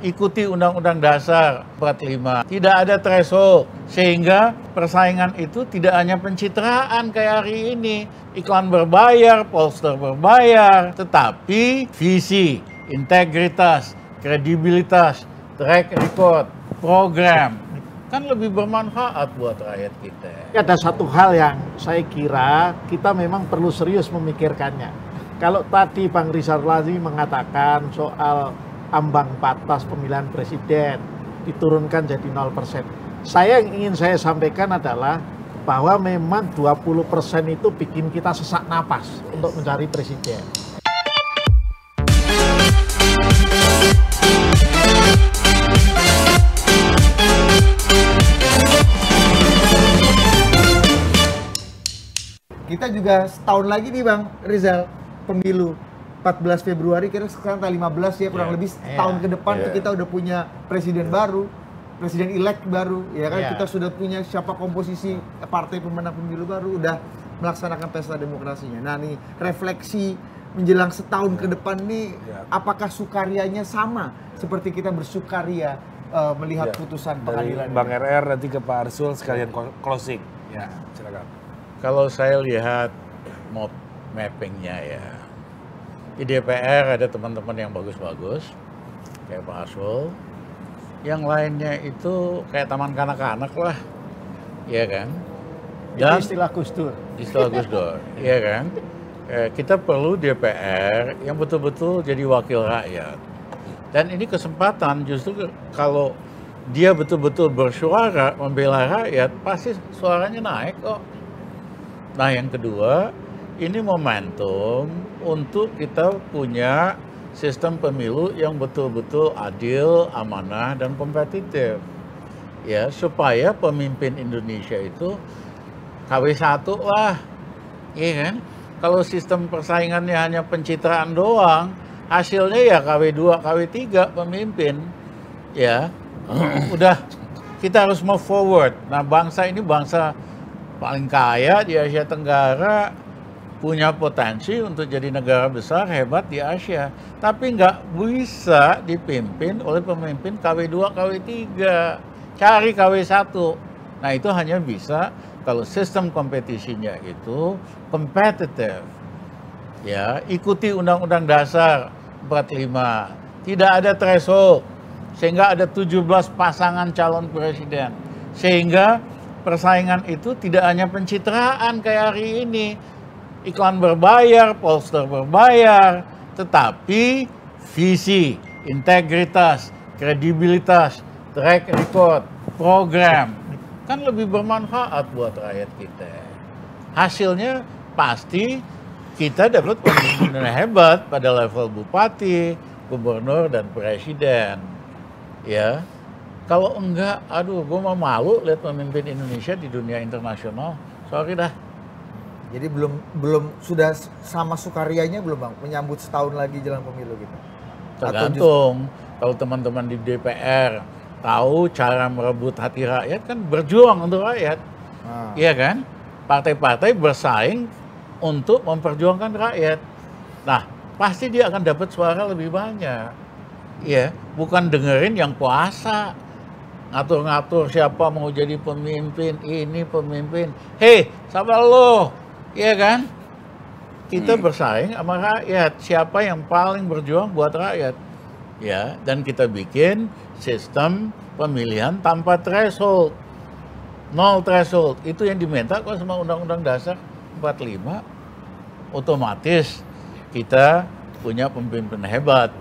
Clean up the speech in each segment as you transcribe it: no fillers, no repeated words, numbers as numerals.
ikuti Undang-Undang Dasar 45. Tidak ada threshold, sehingga persaingan itu tidak hanya pencitraan kayak hari ini. Iklan berbayar, poster berbayar, tetapi visi, integritas, kredibilitas, track record, program, kan lebih bermanfaat buat rakyat kita. Ada satu hal yang saya kira kita memang perlu serius memikirkannya. Kalau tadi Bang Rizal Ramli mengatakan soal ambang batas pemilihan presiden diturunkan jadi 0%. Yang ingin saya sampaikan adalah bahwa memang 20% itu bikin kita sesak napas untuk mencari presiden. Kita juga setahun lagi nih Bang Rizal, pemilu 14 Februari, kira sekarang tanggal 15 ya, kurang lebih setahun ke depan tuh kita udah punya presiden baru, presiden elect baru, ya kan, kita sudah punya siapa komposisi partai pemenang pemilu baru, udah melaksanakan pesta demokrasinya. Nah nih, refleksi menjelang setahun ke depan nih, apakah sukarianya sama seperti kita bersukaria melihat putusan pengadilan? Dari Bang RR nanti ke Pak Arsul sekalian closing. Ya, silakan. Kalau saya lihat mappingnya ya, di DPR ada teman-teman yang bagus-bagus, kayak Pak Arsul. Yang lainnya itu kayak taman kanak-kanak lah, ya kan? Dan Itu istilah Gus Dur. Istilah Gus Dur, ya kan? Kita perlu DPR yang betul-betul jadi wakil rakyat. Dan ini kesempatan justru kalau dia betul-betul bersuara membela rakyat, pasti suaranya naik kok. Nah yang kedua, ini momentum untuk kita punya sistem pemilu yang betul-betul adil, amanah, dan kompetitif. Ya, supaya pemimpin Indonesia itu KW1 lah. Iya kan? Kalau sistem persaingannya hanya pencitraan doang, hasilnya ya KW2, KW3 pemimpin. Ya, udah kita harus move forward. Nah, bangsa ini bangsa paling kaya di Asia Tenggara, punya potensi untuk jadi negara besar hebat di Asia, tapi nggak bisa dipimpin oleh pemimpin KW2, KW3, cari KW1. Nah itu hanya bisa kalau sistem kompetisinya itu kompetitif. Ya, ikuti Undang-Undang Dasar 45, tidak ada threshold, sehingga ada 17 pasangan calon presiden, sehingga persaingan itu tidak hanya pencitraan kayak hari ini. Iklan berbayar, poster berbayar, tetapi visi, integritas, kredibilitas, track record, program, kan lebih bermanfaat buat rakyat kita. Hasilnya pasti kita dapat pemimpin hebat pada level bupati, gubernur, dan presiden. Ya, kalau enggak, aduh, gue mau malu lihat pemimpin Indonesia di dunia internasional. Sorry dah. Jadi belum sudah sama sukarianya belum Bang menyambut setahun lagi jelang pemilu gitu. Tergantung. Kalau teman-teman di DPR tahu cara merebut hati rakyat, kan berjuang untuk rakyat. Iya kan? Partai-partai bersaing untuk memperjuangkan rakyat. Nah, pasti dia akan dapat suara lebih banyak. Iya, bukan dengerin yang puasa. Ngatur-ngatur siapa mau jadi pemimpin, ini pemimpin. Hei, sabar lo. Iya kan? Kita bersaing sama rakyat. Siapa yang paling berjuang buat rakyat? Ya, dan kita bikin sistem pemilihan tanpa threshold. 0 threshold. Itu yang diminta kok sama Undang-Undang Dasar 45. Otomatis kita punya pemimpin hebat.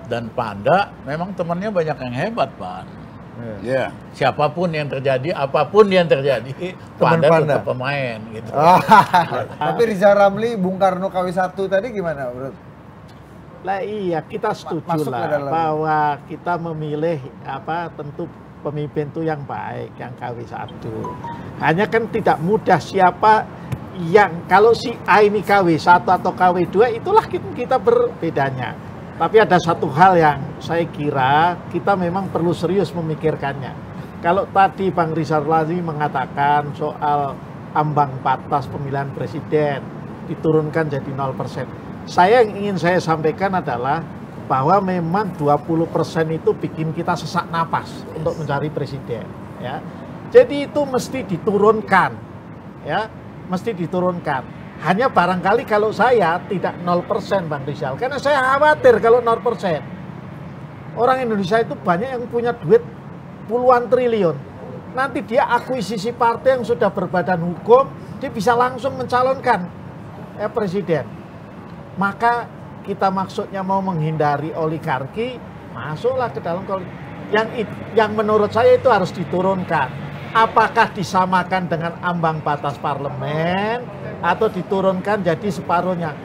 Dan Panda memang temannya banyak yang hebat, Pak. Ya, siapapun yang terjadi, apapun yang terjadi, Panda tetap pemain gitu. Tapi Rizal Ramli, Bung Karno KW1 tadi gimana menurut? Lah iya, kita setuju lah bahwa kita memilih tentu pemimpin itu yang baik, yang KW1. Hanya kan tidak mudah siapa yang kalau si A ini KW1 atau KW2, itulah kita berbedanya. Tapi ada satu hal yang saya kira kita memang perlu serius memikirkannya. Kalau tadi Bang Rizal Ramli mengatakan soal ambang batas pemilihan presiden diturunkan jadi 0%. Yang ingin saya sampaikan adalah bahwa memang 20% itu bikin kita sesak napas untuk mencari presiden, ya. Jadi itu mesti diturunkan, ya, mesti diturunkan. Hanya barangkali kalau saya tidak 0% Bang Rizal, karena saya khawatir kalau 0%. Orang Indonesia itu banyak yang punya duit puluhan triliun. Nanti dia akuisisi partai yang sudah berbadan hukum, dia bisa langsung mencalonkan presiden. Maka kita maksudnya mau menghindari oligarki, masuklah ke dalam yang menurut saya itu harus diturunkan. Apakah disamakan dengan ambang batas parlemen atau diturunkan jadi separuhnya?